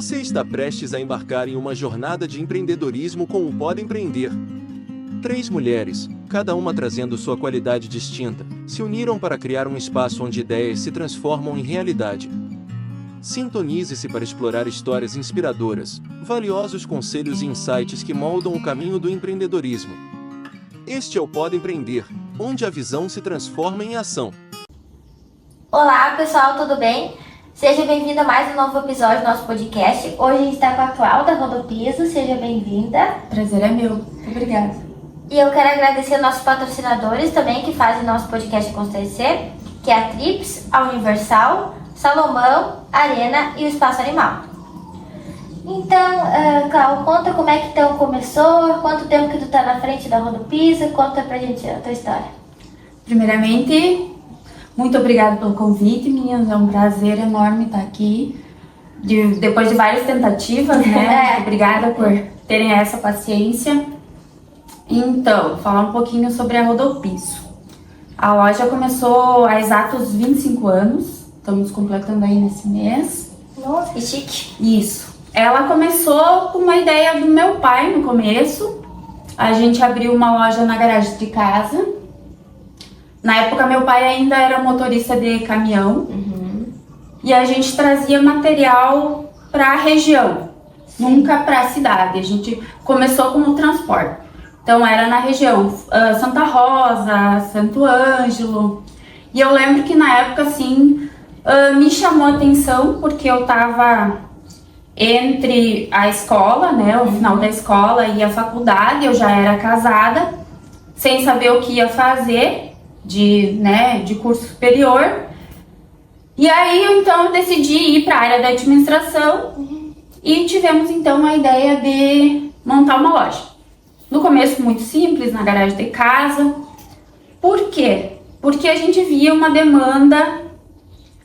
Você está prestes a embarcar em uma jornada de empreendedorismo com o Pode Empreender. 3 mulheres, cada uma trazendo sua qualidade distinta, se uniram para criar um espaço onde ideias se transformam em realidade. Sintonize-se para explorar histórias inspiradoras, valiosos conselhos e insights que moldam o caminho do empreendedorismo. Este é o Pode Empreender, onde a visão se transforma em ação. Olá pessoal, tudo bem? Seja bem-vindo a mais um novo episódio do nosso podcast. Hoje a gente está com a Cláudia Rodopiso, seja bem-vinda. Prazer é meu, obrigada. E eu quero agradecer aos nossos patrocinadores também que fazem nosso podcast acontecer, que é a Trips, a Universal, Salomão, Arena e o Espaço Animal. Então, Cláudia, conta como é que então começou, quanto tempo que tu tá na frente da Rodopiso, conta pra gente a tua história. Primeiramente, muito obrigada pelo convite, meninas. É um prazer enorme estar aqui. Depois de várias tentativas, né? Muito obrigada por terem essa paciência. Então, falar um pouquinho sobre a Rodopiso. A loja começou há exatos 25 anos. Estamos completando aí nesse mês. Nossa, que chique. Isso. Ela começou com uma ideia do meu pai no começo. A gente abriu uma loja na garagem de casa. Na época, meu pai ainda era motorista de caminhão. E a gente trazia material para a região, nunca para a cidade. A gente começou com o transporte. Então, era na região Santa Rosa, Santo Ângelo. E eu lembro que na época, assim, me chamou a atenção, porque eu estava entre a escola, né, o final da escola e a faculdade. Eu já era casada, sem saber o que ia fazer de curso superior. E aí, então, eu decidi ir para a área da administração e tivemos, então, a ideia de montar uma loja. No começo, muito simples, na garagem de casa. Por quê? Porque a gente via uma demanda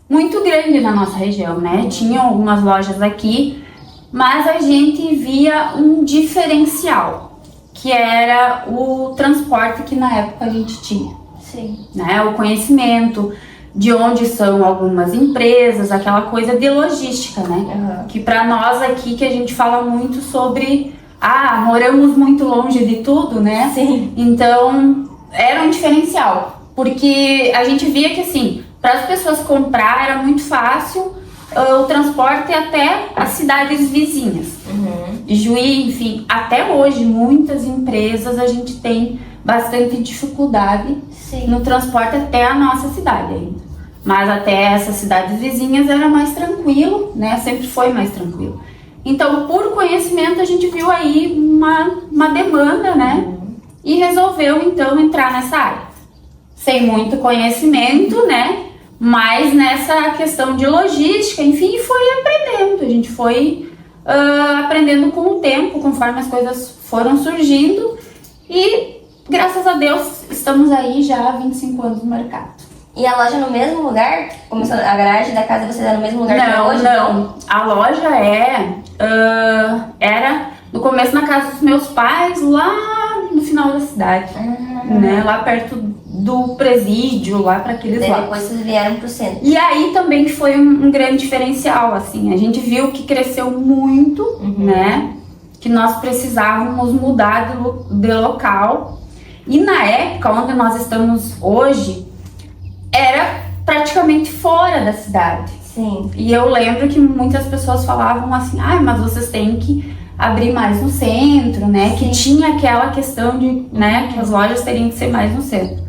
muito grande na nossa região, né? Tinha algumas lojas aqui, mas a gente via um diferencial, que era o transporte que na época a gente tinha. Sim. Né? O conhecimento de onde são algumas empresas, aquela coisa de logística, né? Que para nós aqui, que a gente fala muito sobre, moramos muito longe de tudo, né? Sim. Então, era um diferencial, porque a gente via que, assim, para as pessoas comprar era muito fácil o transporte até as cidades vizinhas. Juí, enfim, até hoje, muitas empresas a gente tem bastante dificuldade no transporte até a nossa cidade ainda. Mas até essas cidades vizinhas era mais tranquilo, né? Sempre foi mais tranquilo. Então, por conhecimento, a gente viu aí uma demanda, né? E resolveu, então, entrar nessa área. Sem muito conhecimento, né? Mas nessa questão de logística, enfim, foi aprendendo. A gente foi aprendendo com o tempo, conforme as coisas foram surgindo. E, graças a Deus, estamos aí já há 25 anos no mercado. E a loja no mesmo lugar? Começou a garagem da casa, você era no mesmo lugar que hoje? Não. A loja era no começo na casa dos meus pais, lá no final da cidade, né? Lá perto do presídio, lá para aqueles lados. Depois vocês vieram pro centro. E aí também foi um grande diferencial, assim. A gente viu que cresceu muito, né? Que nós precisávamos mudar de local. E na época onde nós estamos hoje, era praticamente fora da cidade. Sim. E eu lembro que muitas pessoas falavam assim, mas vocês têm que abrir mais no centro, né? Sim. Que tinha aquela questão de, né, que as lojas teriam que ser mais no centro.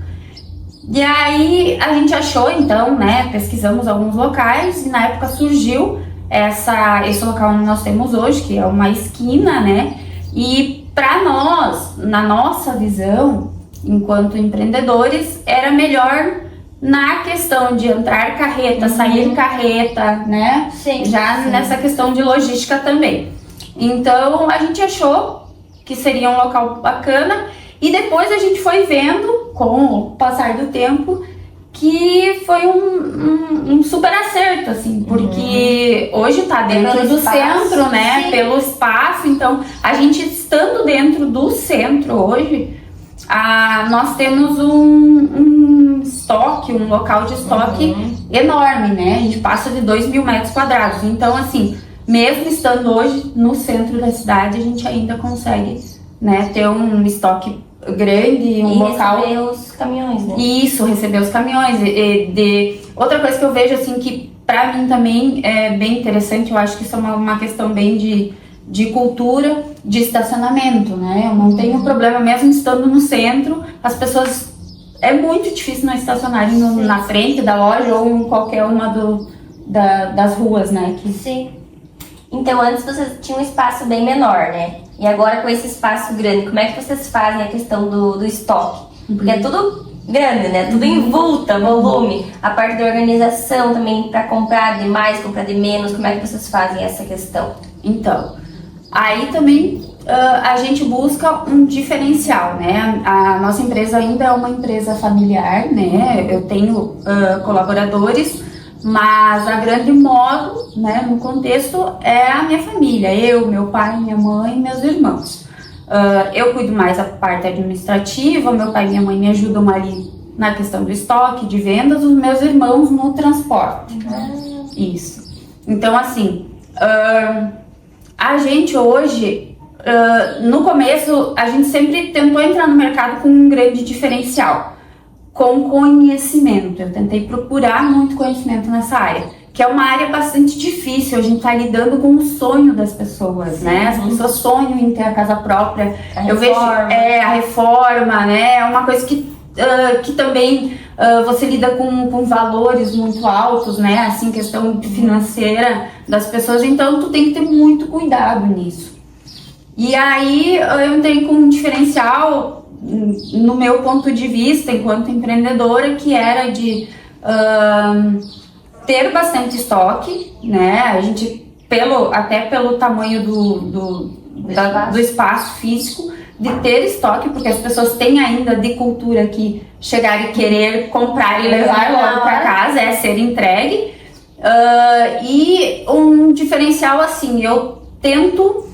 E aí a gente achou, então, né, pesquisamos alguns locais e na época surgiu esse local onde nós temos hoje, que é uma esquina, né? E para nós, na nossa visão, enquanto empreendedores, era melhor na questão de entrar carreta, sair carreta, né? Sim. Nessa questão de logística também. Então a gente achou que seria um local bacana e depois a gente foi vendo, com o passar do tempo, que foi um super acerto, assim, porque hoje tá dentro do centro, né? Sim. Pelo espaço, então a gente estando dentro do centro hoje, nós temos um estoque, um local de estoque enorme, né? A gente passa de 2.000 metros quadrados. Então, assim, mesmo estando hoje no centro da cidade, a gente ainda consegue, né, ter um estoque grande, um local. Receber os caminhões, né? Isso, receber os caminhões. Outra coisa que eu vejo, assim, que pra mim também é bem interessante, eu acho que isso é uma questão bem de cultura, de estacionamento, né? Eu não tenho problema, mesmo estando no centro, as pessoas... É muito difícil não estacionarem na frente da loja ou em qualquer uma das ruas, né? Sim. Então, antes vocês tinham um espaço bem menor, né? E agora com esse espaço grande, como é que vocês fazem a questão do estoque? Porque é tudo grande, né? Tudo em volta, volume. A parte da organização também, para comprar de mais, comprar de menos, como é que vocês fazem essa questão? Então, aí também a gente busca um diferencial, né? A nossa empresa ainda é uma empresa familiar, né? Eu tenho colaboradores, mas a grande modo, né, no contexto, é a minha família. Eu, meu pai, minha mãe e meus irmãos. Eu cuido mais da parte administrativa, meu pai e minha mãe me ajudam ali na questão do estoque, de vendas, os meus irmãos no transporte. Isso. Então, assim, a gente hoje, no começo, a gente sempre tentou entrar no mercado com um grande diferencial, com conhecimento. Eu tentei procurar muito conhecimento nessa área, que é uma área bastante difícil. A gente tá lidando com o sonho das pessoas, né? As pessoas sonham em ter a casa própria. Eu vejo a reforma, né? É uma coisa que também você lida com valores muito altos, né? Assim, questão financeira das pessoas. Então, tu tem que ter muito cuidado nisso. E aí, eu entrei com um diferencial, no meu ponto de vista, enquanto empreendedora, que era de ter bastante estoque, né? A gente, até pelo tamanho do espaço físico, de ter estoque, porque as pessoas têm ainda de cultura que chegar e querer comprar e levar logo para casa, ser entregue. E um diferencial, assim, eu tento,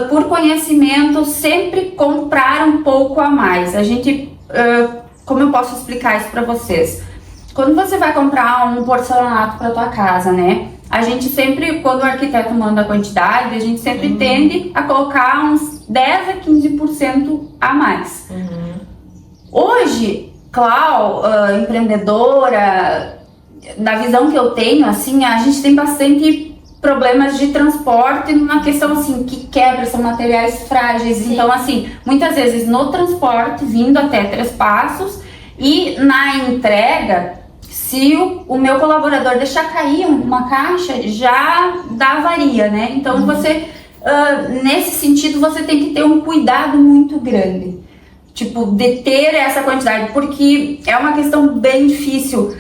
por conhecimento, sempre comprar um pouco a mais. A gente, como eu posso explicar isso para vocês? Quando você vai comprar um porcelanato para tua casa, né? A gente sempre, quando o arquiteto manda a quantidade, a gente sempre tende a colocar uns 10 a 15% a mais. Hoje, empreendedora, da visão que eu tenho, assim, a gente tem bastante problemas de transporte, numa questão assim, que quebra, são materiais frágeis. Sim. Então, assim, muitas vezes no transporte, vindo até 3 Passos, e na entrega, se o meu colaborador deixar cair uma caixa, já dá avaria, né? Então, você, nesse sentido, você tem que ter um cuidado muito grande, tipo, de ter essa quantidade, porque é uma questão bem difícil,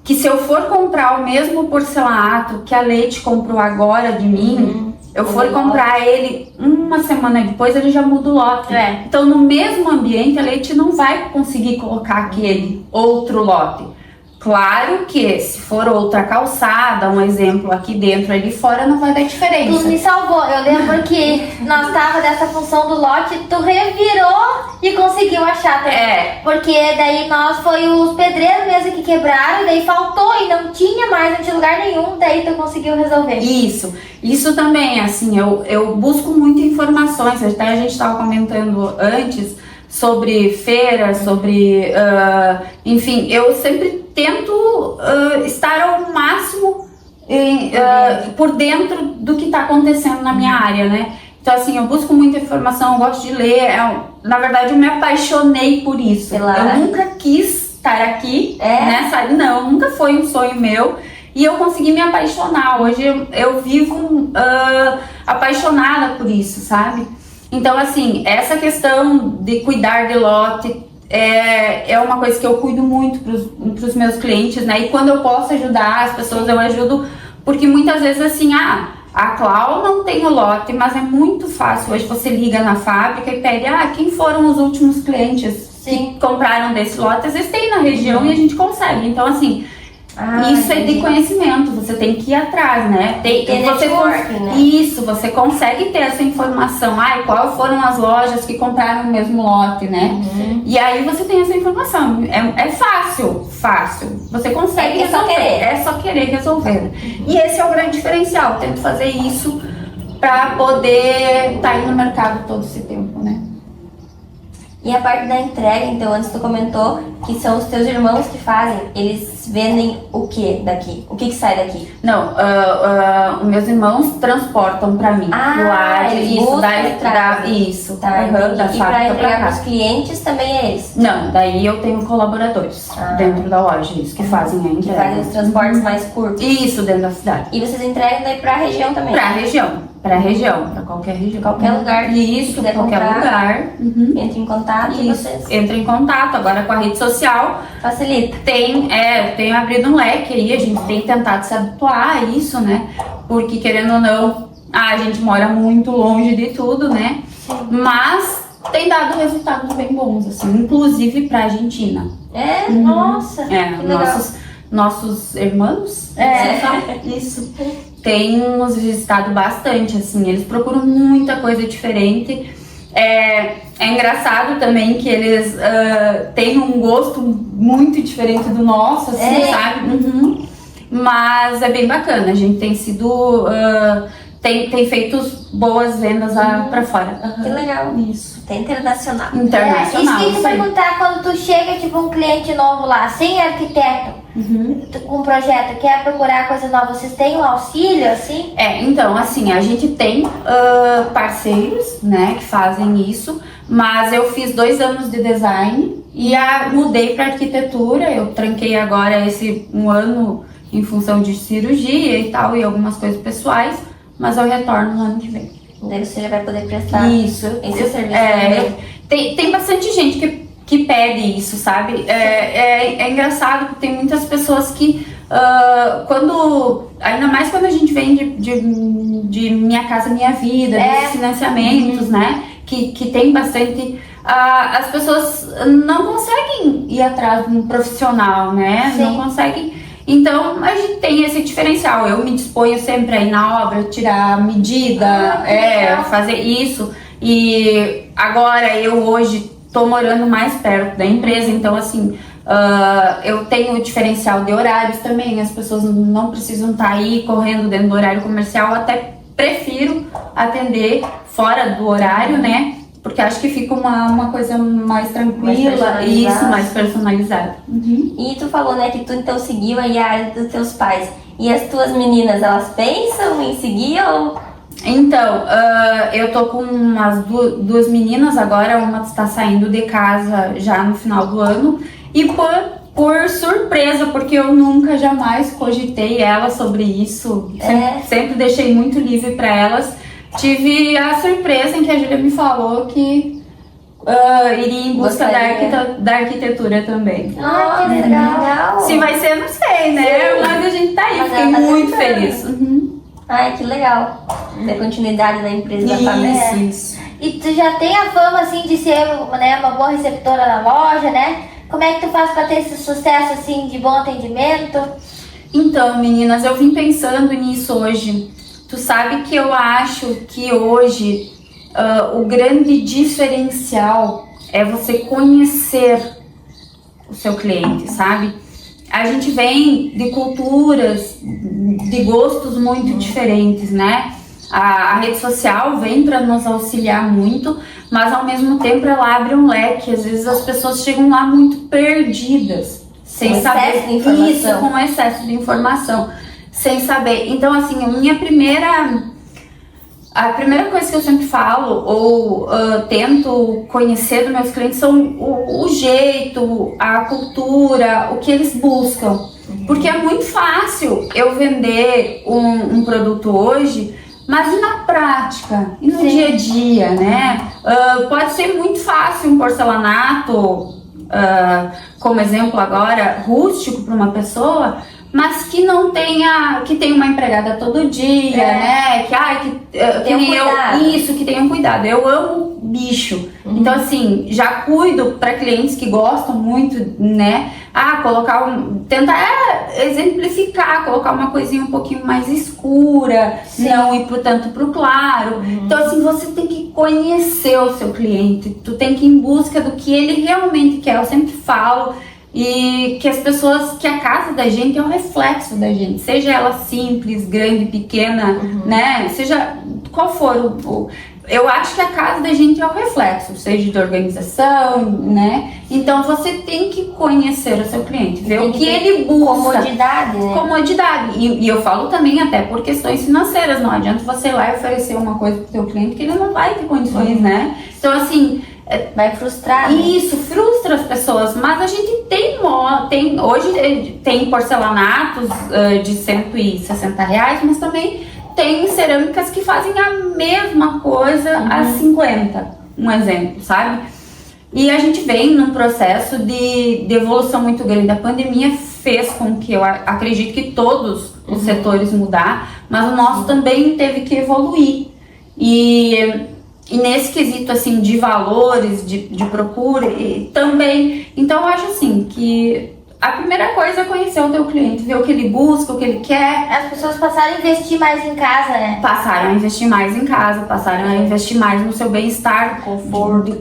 que se eu for comprar o mesmo porcelanato que a Leite comprou agora de mim, eu for comprar ele uma semana depois, ele já muda o lote. Então, no mesmo ambiente, a Leite não vai conseguir colocar aquele outro lote. Claro que se for outra calçada, um exemplo aqui dentro, ali fora, não vai dar diferença. Tu me salvou. Eu lembro que nós tava dessa função do lote, tu revirou e conseguiu achar também. Porque daí foi os pedreiros mesmo que quebraram, daí faltou e não tinha mais, não tinha lugar nenhum, daí tu conseguiu resolver. Isso também, assim, eu busco muitas informações, até a gente estava comentando antes sobre feiras, sobre, enfim, eu sempre tento estar ao máximo por dentro do que está acontecendo na minha área, né? Então, assim, eu busco muita informação, eu gosto de ler, na verdade eu me apaixonei por isso. Eu nunca quis estar aqui, nessa área, não, nunca foi um sonho meu. E eu consegui me apaixonar, hoje eu vivo apaixonada por isso, sabe? Então, assim, essa questão de cuidar de lote é uma coisa que eu cuido muito pros meus clientes, né? E quando eu posso ajudar as pessoas, eu ajudo, porque muitas vezes, assim, a Clau não tem o lote, mas é muito fácil. Hoje você liga na fábrica e pede, quem foram os últimos clientes que compraram desse lote? Às vezes tem na região e a gente consegue. Então, assim, Isso é de entendi. conhecimento, você tem que ir atrás, né? Ter Você networking, né? Isso, você consegue ter essa informação. Qual foram as lojas que compraram o mesmo lote, né? E aí você tem essa informação. É fácil. Você consegue É só resolver. querer. É só querer resolver. E esse é o grande diferencial. Eu tento fazer isso para poder estar aí no mercado todo esse tempo, né? E a parte da entrega, então, antes tu comentou que são os teus irmãos que fazem, eles vendem o que daqui? O que sai daqui? Não, os meus irmãos transportam pra mim. Eles buscam e trazem. Isso, Tá, da entendi. E pra fábrica pra entregar pros cá. clientes também é eles? Não, daí eu tenho colaboradores dentro da loja, isso, que fazem a Que entrega. fazem os transportes mais curtos? Isso, dentro da cidade. E vocês entregam daí pra região também? Pra região, pra qualquer região. Qualquer lugar. Isso, quiser qualquer comprar, lugar. Uhum. Entre em contato e Isso, vocês entra em contato agora com a rede social. facilita. Tenho abrido um leque aí, a gente tem tentado se habituar a isso, né? Porque querendo ou não, a gente mora muito longe de tudo, né? Mas tem dado resultados bem bons, assim, inclusive pra Argentina. Nossa, que legal. Nossos irmãos, isso, tem nos visitado bastante, assim, eles procuram muita coisa diferente. É engraçado também que eles têm um gosto muito diferente do nosso, assim, sabe? Uhum. Mas é bem bacana, a gente tem sido... tem feito boas vendas lá pra fora. Que legal. Isso. Tem internacional. Internacional, Isso que eu ia te isso aí. perguntar, quando tu chega, tipo, um cliente novo lá, sem arquiteto, com um projeto, quer procurar coisa nova, vocês têm um auxílio, assim? Então, assim, a gente tem parceiros, né, que fazem isso, mas eu fiz 2 anos de design e mudei para arquitetura. Eu tranquei agora esse 1 ano em função de cirurgia e tal, e algumas coisas pessoais, mas eu retorno no ano que vem. Daí você já vai poder prestar Isso. esse serviço também. Tem bastante gente que pede isso, sabe? É engraçado porque tem muitas pessoas que ainda mais quando a gente vem de Minha Casa Minha Vida, desses financiamentos, né? Que tem bastante. As pessoas não conseguem ir atrás de um profissional, né? Sim. Não conseguem. Então a gente tem esse diferencial. Eu me disponho sempre a ir na obra, tirar a medida, legal. fazer isso. E agora eu hoje tô morando mais perto da empresa, então assim, eu tenho o diferencial de horários também. As pessoas não precisam estar aí correndo dentro do horário comercial. Eu até prefiro atender fora do horário, né? Porque acho que fica uma coisa mais tranquila e isso, mais personalizada. E tu falou, né, que tu então seguiu aí a área dos teus pais. E as tuas meninas, elas pensam em seguir ou... Então, eu tô com umas duas meninas agora, uma está saindo de casa já no final do ano. E por surpresa, porque eu nunca jamais cogitei elas sobre isso. Sempre deixei muito livre para elas. Tive a surpresa em que a Júlia me falou que iria em busca da arquitetura também. Ah, que legal. Se vai ser, não sei, né? Mas a gente tá aí, Mas fiquei ela tá muito tentando. feliz. Ai, que legal. Dar continuidade na empresa da família. Isso. E tu já tem a fama, assim, de ser, né, uma boa receptora na loja, né? Como é que tu faz pra ter esse sucesso, assim, de bom atendimento? Então, meninas, eu vim pensando nisso hoje. Tu sabe que eu acho que hoje o grande diferencial é você conhecer o seu cliente, sabe? A gente vem de culturas, de gostos muito diferentes, né? A rede social vem para nos auxiliar muito, mas ao mesmo tempo ela abre um leque. Às vezes as pessoas chegam lá muito perdidas, sem saber excesso de informação. isso, com excesso de informação, sem saber. Então, assim, a primeira coisa que eu sempre falo, ou tento conhecer dos meus clientes, são o jeito, a cultura, o que eles buscam. Porque é muito fácil eu vender um produto hoje, mas e na prática? E no dia a dia, né? Pode ser muito fácil um porcelanato, como exemplo agora, rústico para uma pessoa, mas que não tenha, que tenha uma empregada todo dia, né? Que tenha um cuidado. Eu amo bicho. Então, assim, já cuido para clientes que gostam muito, né? Tentar exemplificar, colocar uma coisinha um pouquinho mais escura, não ir tanto pro claro. Então, assim, você tem que conhecer o seu cliente, tu tem que ir em busca do que ele realmente quer. Eu sempre falo e que que a casa da gente é um reflexo da gente, seja ela simples, grande, pequena, né? Seja qual for eu acho que a casa da gente é o reflexo, seja de organização, né? Então você tem que conhecer o seu cliente, ver o que ele busca. Comodidade, né? Comodidade. E eu falo também até por questões financeiras. Não adianta você ir lá e oferecer uma coisa pro seu cliente que ele não vai ter condições, né? Então, assim, vai frustrar. Isso, frustra as pessoas, mas a gente hoje tem porcelanatos de R$160, mas também tem cerâmicas que fazem a mesma coisa a 50, um exemplo, sabe? E a gente vem num processo de evolução muito grande. A pandemia fez com que eu acredito que todos os setores mudar, mas o nosso também teve que evoluir. E nesse quesito, assim, de valores, de procura, e também... Então, eu acho, assim, que a primeira coisa é conhecer o teu cliente, ver o que ele busca, o que ele quer. As pessoas passaram a investir mais em casa, né? Passaram a investir mais em casa, passaram a investir mais no seu bem-estar,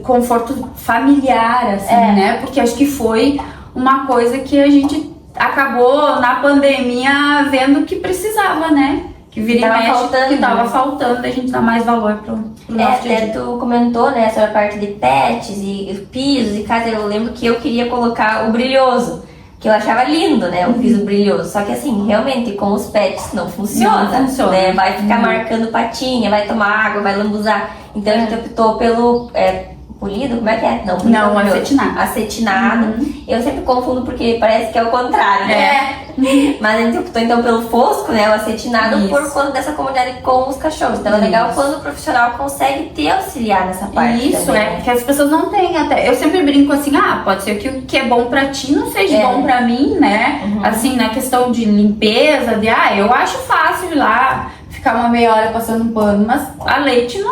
conforto familiar, assim, né? Porque acho que foi uma coisa que a gente acabou, na pandemia, vendo que precisava, né? Que vira e mexe, que tava faltando, a gente dá mais valor pro nosso dia a dia. Tu comentou, né, sobre a parte de pets e pisos e casa. Eu lembro que eu queria colocar o brilhoso, que eu achava lindo, né, o piso brilhoso. Só que assim, realmente, com os pets não funciona. Não funciona. Né? Vai ficar marcando patinha, vai tomar água, vai lambuzar. Então a gente optou pelo... polido? Como é que é? Não, polido, não, acetinado. Acetinado. Eu sempre confundo porque parece que é o contrário, né? Mas a gente optou então pelo fosco, né? O acetinado, por conta dessa comunidade com os cachorros. Então é legal quando o profissional consegue te auxiliar nessa parte. Isso, também, porque as pessoas não têm até. Eu sempre brinco assim, pode ser que o que é bom pra ti não seja bom pra mim, né? Assim, na questão de limpeza, eu acho fácil ir lá, ficar uma meia hora passando um pano, mas a Leite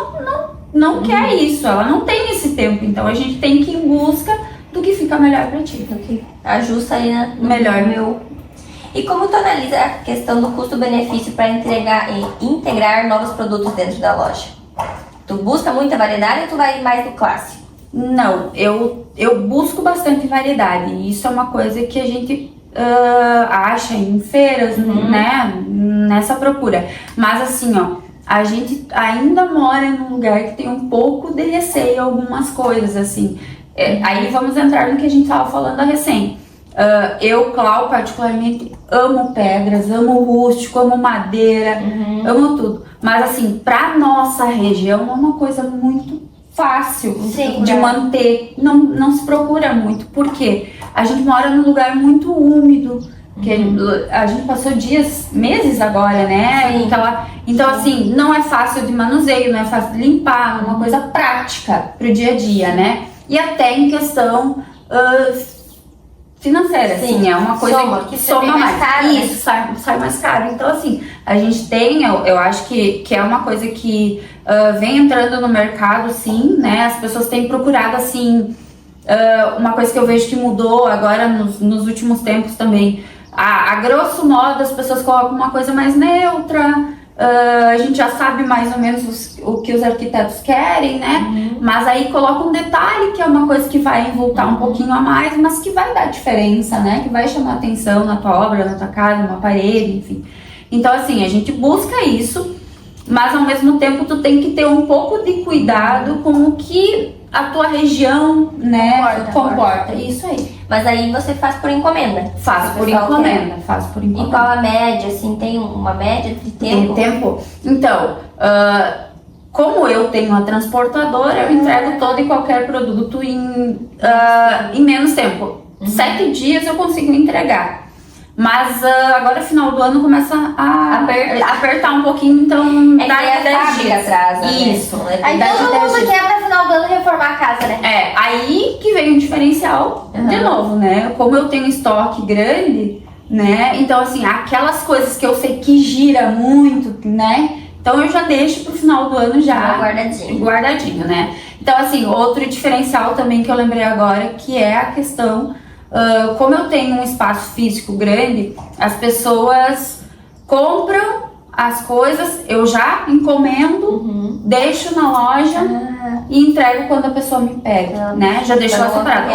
não quer isso, ela não tem esse tempo, então a gente tem que ir em busca do que fica melhor pra ti. Do que ajusta aí no melhor meu. E como tu analisa a questão do custo-benefício para integrar novos produtos dentro da loja? Tu busca muita variedade ou tu vai mais do clássico? Não, eu busco bastante variedade, e isso é uma coisa que a gente acha em feiras, né, nessa procura. Mas assim, a gente ainda mora num lugar que tem um pouco de receio algumas coisas, assim. Aí vamos entrar no que a gente tava falando recém. Eu, Clau, particularmente, amo pedras, amo rústico, amo madeira, amo tudo. Mas assim, pra nossa região é uma coisa muito fácil de manter. Não se procura muito. Por quê? A gente mora num lugar muito úmido. Que a gente passou meses agora, né? Então, assim, não é fácil de manuseio, não é fácil de limpar, é uma coisa prática pro dia a dia, né? E até em questão financeira, assim, é uma coisa que soma mais caro. Isso, sai mais caro. Então, assim, a gente tem, eu acho que é uma coisa que vem entrando no mercado, sim, né? As pessoas têm procurado, assim, uma coisa que eu vejo que mudou agora nos últimos tempos também. A grosso modo, as pessoas colocam uma coisa mais neutra, a gente já sabe mais ou menos o que os arquitetos querem, né? Mas aí coloca um detalhe que é uma coisa que vai voltar um pouquinho a mais, mas que vai dar diferença, né? Que vai chamar atenção na tua obra, na tua casa, numa parede, enfim. Então, assim, a gente busca isso, mas ao mesmo tempo tu tem que ter um pouco de cuidado com o que a tua região, né, comporta. Isso aí. Mas aí você faz por encomenda? Faço por encomenda. E qual a média, assim, tem uma média de tempo? Tem tempo? Então, como eu tenho a transportadora, eu entrego todo e qualquer produto em menos tempo. 7 dias eu consigo entregar. Mas agora, final do ano, começa a apertar um pouquinho, então dá 10 dias atrás. Isso. Né? Aí todo mundo quer pra final do ano reformar a casa, né? Aí que vem o diferencial, de novo, né? Como eu tenho estoque grande, né? Então, assim, aquelas coisas que eu sei que gira muito, né? Então eu já deixo pro final do ano já Guardadinho, né? Então assim, outro diferencial também que eu lembrei agora, que é a questão, como eu tenho um espaço físico grande, as pessoas compram as coisas, eu já encomendo, deixo na loja e entrego quando a pessoa me pega, né? Já deixo lá separado.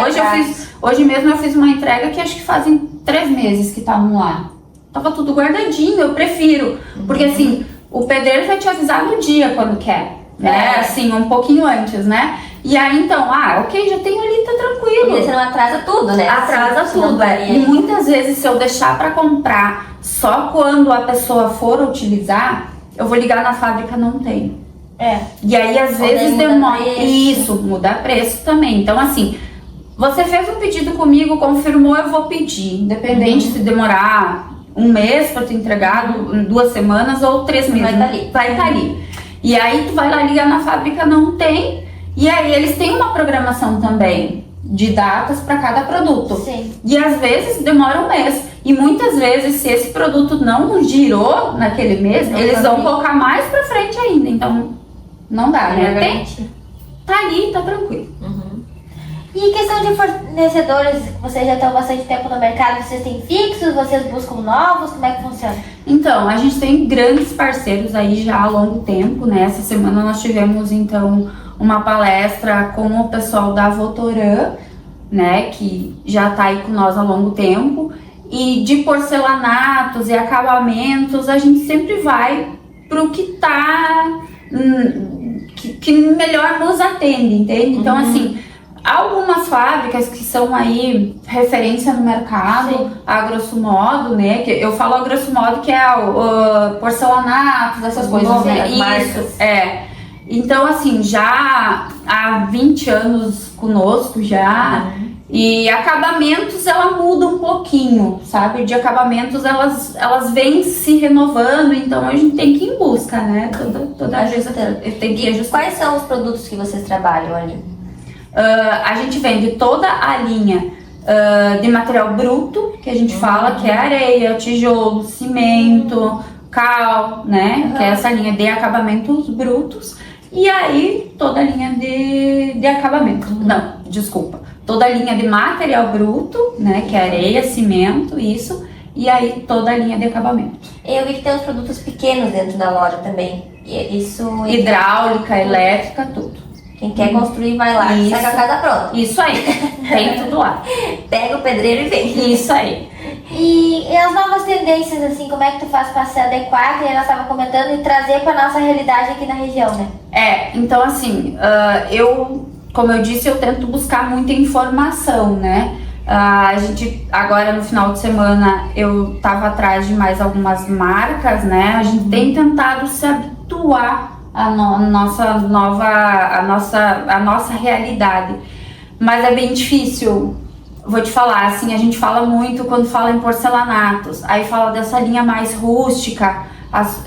Hoje mesmo eu fiz uma entrega que acho que fazem 3 meses que estavam lá. Tava tudo guardadinho, eu prefiro. Porque assim, o pedreiro vai te avisar no dia quando quer, né? Assim, um pouquinho antes, né? E aí então, ok, já tenho ali, tá tranquilo. E você não atrasa tudo, né? Atrasa tudo, E muitas vezes se eu deixar pra comprar só quando a pessoa for utilizar, eu vou ligar na fábrica, não tem. E aí às vezes demora. Isso, muda preço também. Então assim, você fez um pedido comigo, confirmou, eu vou pedir. Independente se demorar 1 mês pra te entregar, 2 semanas ou 3 meses. Vai tá ali. E aí tu vai lá ligar na fábrica, não tem. E aí eles têm uma programação também de datas para cada produto. Sim. E às vezes demora 1 mês. E muitas vezes, se esse produto não girou naquele mês, eles vão colocar mais pra frente ainda. Então, não dá, né? Tá ali, tá tranquilo. E questão de fornecedores, vocês já estão bastante tempo no mercado, vocês têm fixos, vocês buscam novos, como é que funciona? Então, a gente tem grandes parceiros aí já há longo tempo, né? Essa semana nós tivemos, então, uma palestra com o pessoal da Votoran, né? Que já tá aí com nós há longo tempo. E de porcelanatos e acabamentos, a gente sempre vai pro que tá... que melhor nos atende, entende? Então, assim... Algumas fábricas que são aí referência no mercado, a grosso modo, né? Que eu falo a grosso modo que é o porcelanato, essas coisas, né? Isso, Então, assim, já há 20 anos conosco já. E acabamentos, ela muda um pouquinho, sabe? De acabamentos, elas vêm se renovando, então a gente tem que ir em busca, né? Toda vez tem que ajustar. Quais são os produtos que vocês trabalham ali? A gente vende toda a linha de material bruto, que a gente fala, que é areia, tijolo, cimento, cal, né? Que é essa linha de acabamentos brutos. E aí, toda a linha de acabamento. Não, desculpa. Toda a linha de material bruto, né? Que é areia, cimento, isso. E aí, toda a linha de acabamento. Eu vi que tem os produtos pequenos dentro da loja também. Isso... Hidráulica, elétrica, tudo. Quem quer construir vai lá, sai com a casa pronta. Isso aí, tem tudo lá. Pega o pedreiro e vem. Isso aí. E as novas tendências, assim, como é que tu faz para se adequar, que nós estávamos comentando, e trazer para nossa realidade aqui na região, né? Então assim, como eu disse, eu tento buscar muita informação, né? A gente, agora no final de semana, eu tava atrás de mais algumas marcas, né? A gente tem tentado se habituar a nossa realidade, mas é bem difícil. Vou te falar, assim, a gente fala muito quando fala em porcelanatos, aí fala dessa linha mais rústica,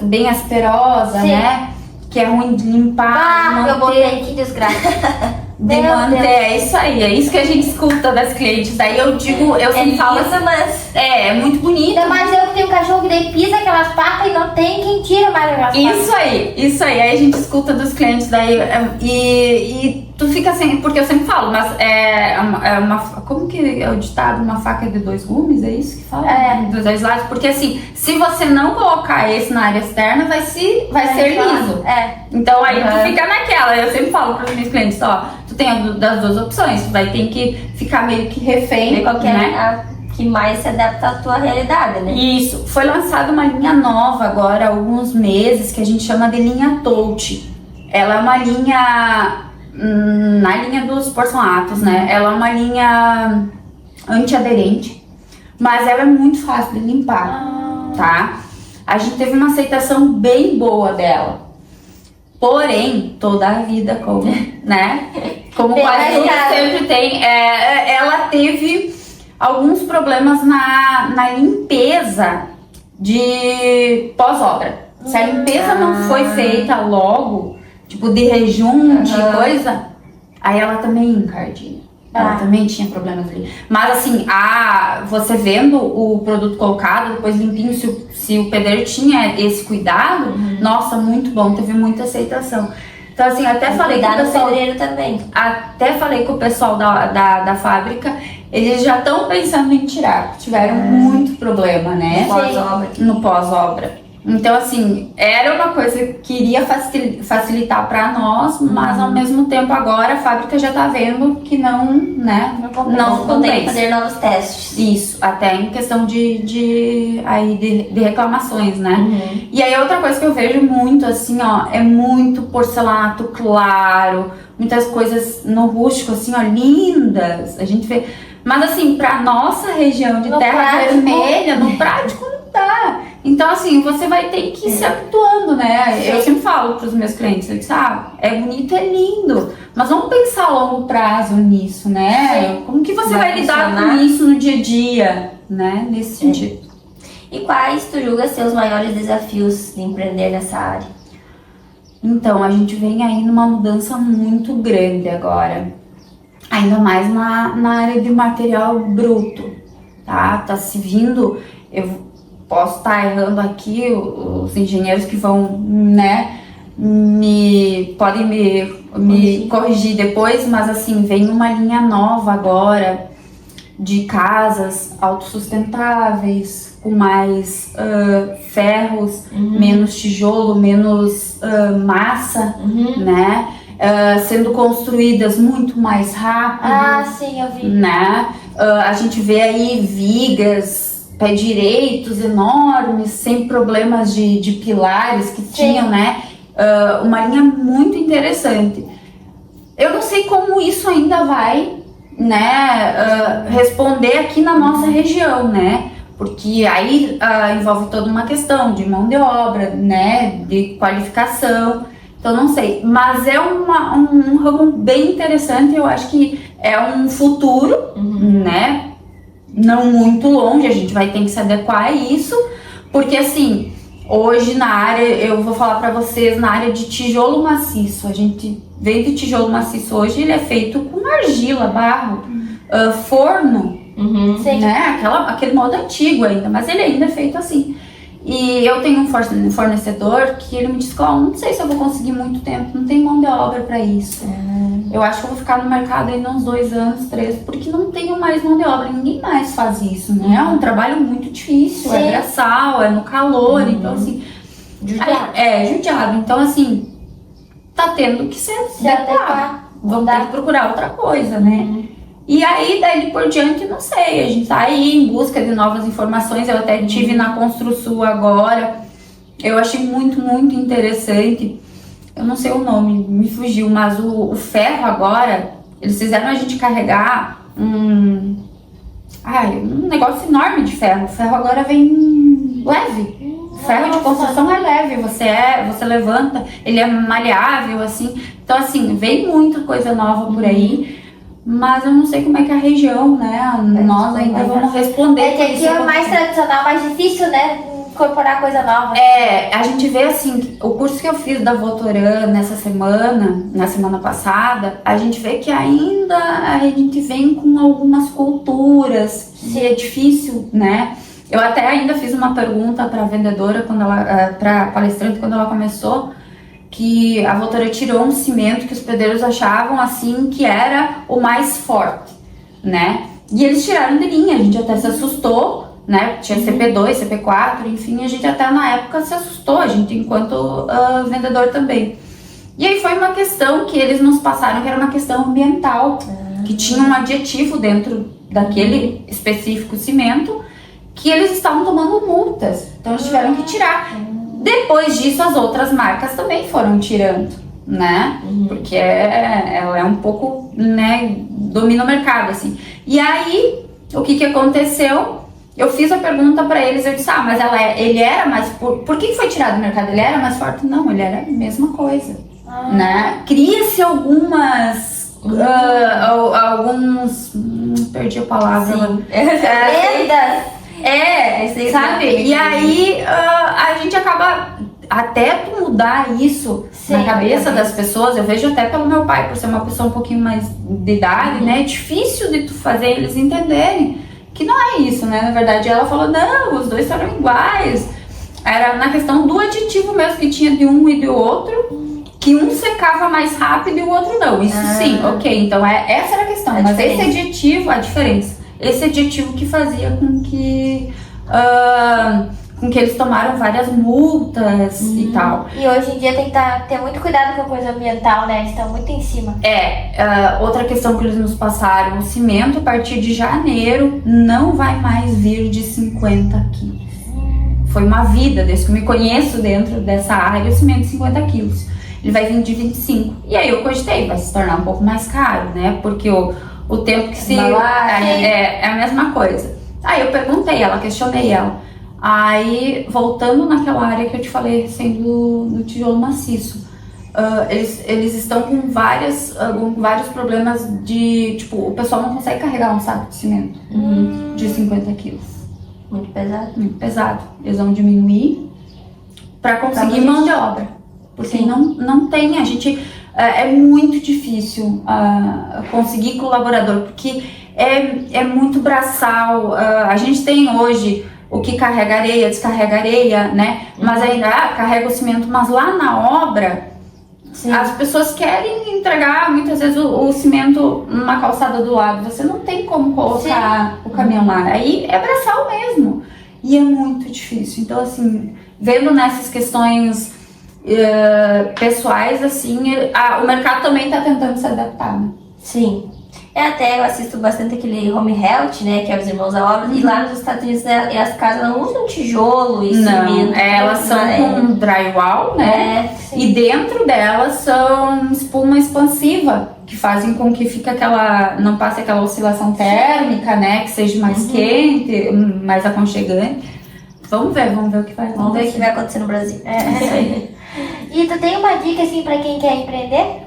bem asperosa, né? Que é ruim de limpar, eu botei, que desgraça. de manter, é isso que a gente escuta das clientes. Daí eu digo, eu sempre falo assim, mas é muito bonito. Ainda mais eu que tenho um cachorro que daí pisa aquelas patas e não tem quem tira mais aquelas patas. Isso aí a gente escuta dos clientes daí e tu fica assim, porque eu sempre falo, mas é uma, como que é o ditado, uma faca de 2 gumes, é isso que fala? Dos 2 lados, porque assim, se você não colocar esse na área externa, vai ser liso. Então aí tu fica naquela, eu sempre falo para os meus clientes, ó, tu tem das 2 opções, tu vai ter que ficar meio que refém, né? Que mais se adapta à tua realidade, né? Isso, foi lançada uma linha nova agora há alguns meses, que a gente chama de linha Touch. Ela é uma linha, na linha dos porcelanatos, né? Ela é uma linha antiaderente, mas ela é muito fácil de limpar, tá? A gente teve uma aceitação bem boa dela. Porém, toda a vida, como, né? Como quase tudo sempre tem, ela teve alguns problemas na limpeza de pós-obra. Se a limpeza não foi feita logo, tipo de rejunte, coisa, aí ela também encardia. Ela também tinha problemas ali. Mas assim, você vendo o produto colocado, depois limpinho, se o pedreiro tinha esse cuidado, nossa, muito bom, teve muita aceitação. Então assim, até falei com o pessoal, pedreiro também. até falei com o pessoal da fábrica, eles já estão pensando em tirar, tiveram muito problema, né? No pós-obra. Então, assim, era uma coisa que iria facilitar para nós, mas ao mesmo tempo agora a fábrica já tá vendo que não, né? Não tem que fazer novos testes. Isso, até em questão de reclamações, né? E aí outra coisa que eu vejo muito, assim, ó, é muito porcelanato claro, muitas coisas no rústico, assim, ó, lindas. A gente vê. Mas assim, pra nossa região de terra vermelha, no prático não dá. Então assim, você vai ter que ir se habituando, né? Eu sempre falo pros meus clientes, eu disse, é bonito, é lindo, mas vamos pensar a longo prazo nisso, né? Como que você vai lidar com isso no dia a dia, né? Nesse sentido. E quais tu julga ser os maiores desafios de empreender nessa área? Então, a gente vem aí numa mudança muito grande agora. Ainda mais na área de material bruto, tá? Tá se vindo, eu posso estar errando aqui, os engenheiros que vão, né, podem me corrigir depois, mas assim, vem uma linha nova agora de casas autossustentáveis, com mais ferros, menos tijolo, menos massa, né? Sendo construídas muito mais rápido. Sim, eu vi. Né? A gente vê aí vigas, pé direitos enormes, sem problemas de pilares que tinham, né? Uma linha muito interessante. Eu não sei como isso ainda vai, né, responder aqui na nossa região, né? Porque aí envolve toda uma questão de mão de obra, né? De qualificação. Então não sei, mas é um ramo bem interessante, eu acho que é um futuro, né? Não muito longe, a gente vai ter que se adequar a isso, porque assim, hoje na área, eu vou falar pra vocês, na área de tijolo maciço, a gente vende tijolo maciço hoje, ele é feito com argila, barro, forno, né? Aquele modo antigo ainda, mas ele ainda é feito assim. E eu tenho um fornecedor que ele me disse, não sei se eu vou conseguir muito tempo, não tem mão de obra pra isso. Eu acho que eu vou ficar no mercado ainda uns 2 anos, 3, porque não tenho mais mão de obra, ninguém mais faz isso, né? É um trabalho muito difícil, é braçal, é no calor, então assim... judiado. Então assim, tá tendo que se adequar. Vamos ter que procurar outra coisa, né? E aí, daí por diante, não sei, a gente tá aí em busca de novas informações, eu até tive na Construsul agora, eu achei muito, muito interessante, eu não sei o nome, me fugiu, mas o ferro agora, eles fizeram a gente carregar um negócio enorme de ferro, o ferro agora vem leve, o ferro de construção é leve, você levanta, ele é maleável, assim, então assim, vem muita coisa nova por aí. Mas eu não sei como é que é a região, né? Nós ainda vamos responder. É que aqui é mais tradicional, mais difícil, né? Incorporar coisa nova. A gente vê assim, o curso que eu fiz da Votoran na semana passada, a gente vê que ainda a gente vem com algumas culturas, que é difícil, né? Eu até ainda fiz uma pergunta para a vendedora, para palestrante, quando ela começou, que a Votoran tirou um cimento que os pedreiros achavam assim que era o mais forte, né? E eles tiraram de linha, a gente até se assustou, né? Tinha CP2, CP4, enfim, a gente até na época se assustou, a gente enquanto vendedor também. E aí foi uma questão que eles nos passaram, que era uma questão ambiental, que tinha um aditivo dentro daquele específico cimento, que eles estavam tomando multas, então eles tiveram que tirar. Depois disso, as outras marcas também foram tirando, né? Porque ela é um pouco, né, domina o mercado, assim. E aí, o que aconteceu? Eu fiz a pergunta pra eles, eu disse, mas ele era mais... Por que foi tirado do mercado? Ele era mais forte? Não, ele era a mesma coisa, né? Cria-se alguns... perdi a palavra. Lendas. Sabe? E aí a gente acaba até tu mudar isso Sim, na cabeça na das pessoas, eu vejo até pelo meu pai, por ser uma pessoa um pouquinho mais de idade, né? É difícil de tu fazer eles entenderem que não é isso, né? Na verdade, ela falou, não, os dois eram iguais. Era na questão do aditivo mesmo que tinha de um e do outro, que um secava mais rápido e o outro não. Isso sim, ok. Então essa era a questão. Mas esse aditivo, a diferença, esse aditivo que fazia com que eles tomaram várias multas e tal. E hoje em dia tem que ter muito cuidado com a coisa ambiental, né? Eles estão muito em cima. Outra questão que eles nos passaram, o cimento a partir de janeiro não vai mais vir de 50 quilos. Foi uma vida, desde que eu me conheço dentro dessa área, o cimento de 50 quilos. Ele vai vir de 25. E aí eu cogitei, vai se tornar um pouco mais caro, né? Porque o tempo que se... É a mesma coisa. Aí eu perguntei ela, questionei ela. Aí, voltando naquela área que eu te falei, recém do tijolo maciço, eles estão com vários problemas de, tipo, o pessoal não consegue carregar um saco de cimento de 50 quilos. Muito pesado. Muito pesado. Eles vão diminuir para conseguir mão de obra. Porque não tem, a gente... É muito difícil conseguir colaborador, porque é muito braçal. A gente tem hoje o que carrega areia, descarrega areia, né? Mas ainda carrega o cimento, mas lá na obra, as pessoas querem entregar muitas vezes o cimento numa calçada do lado. Você não tem como colocar o caminhão lá. Aí é braçal mesmo. E é muito difícil. Então, assim, vendo nessas questões pessoais, assim, o mercado também está tentando se adaptar, né? Sim. Até eu assisto bastante aquele Home Health, né, que é os Irmãos à Obra, e lá nos Estados Unidos as casas não usam tijolo e cimento. Elas são com drywall, né? E dentro delas são espuma expansiva, que fazem com que fique não passe aquela oscilação térmica, né, que seja mais quente, mais aconchegante. Vamos ver o que vai acontecer. Vamos ver o que vai acontecer no Brasil. Isso aí. E tu tem uma dica, assim, pra quem quer empreender?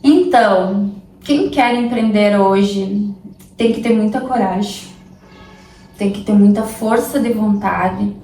Então, quem quer empreender hoje tem que ter muita coragem, tem que ter muita força de vontade.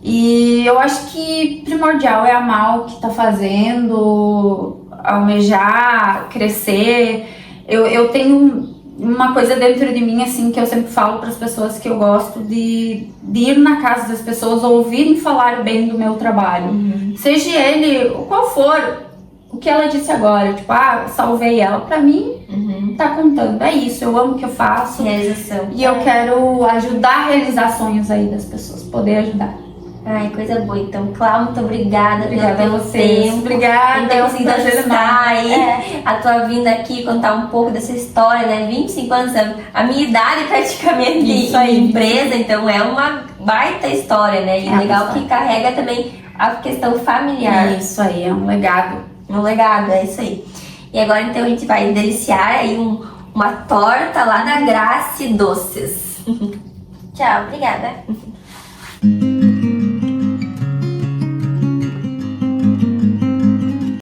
E eu acho que primordial é amar o que tá fazendo, almejar, crescer. Eu tenho uma coisa dentro de mim, assim, que eu sempre falo para as pessoas, que eu gosto de ir na casa das pessoas, ouvirem falar bem do meu trabalho. Seja ele qual for, o que ela disse agora, tipo, salvei ela, pra mim, tá contando. É isso, eu amo o que eu faço. Realização. E eu quero ajudar a realizar sonhos aí das pessoas, poder ajudar. Ai, coisa boa. Então, Cláudia, muito obrigada pelo vocês. Tempo. Obrigada. Por ter conseguido ajustar aí a tua vinda aqui, contar um pouco dessa história, né? 25 anos, a minha idade praticamente em empresa, então é uma baita história, né? E legal que carrega também a questão familiar. Isso aí, é um legado. Um legado, é isso aí. E agora, então, a gente vai deliciar aí uma torta lá da Grace Doces. Tchau, obrigada.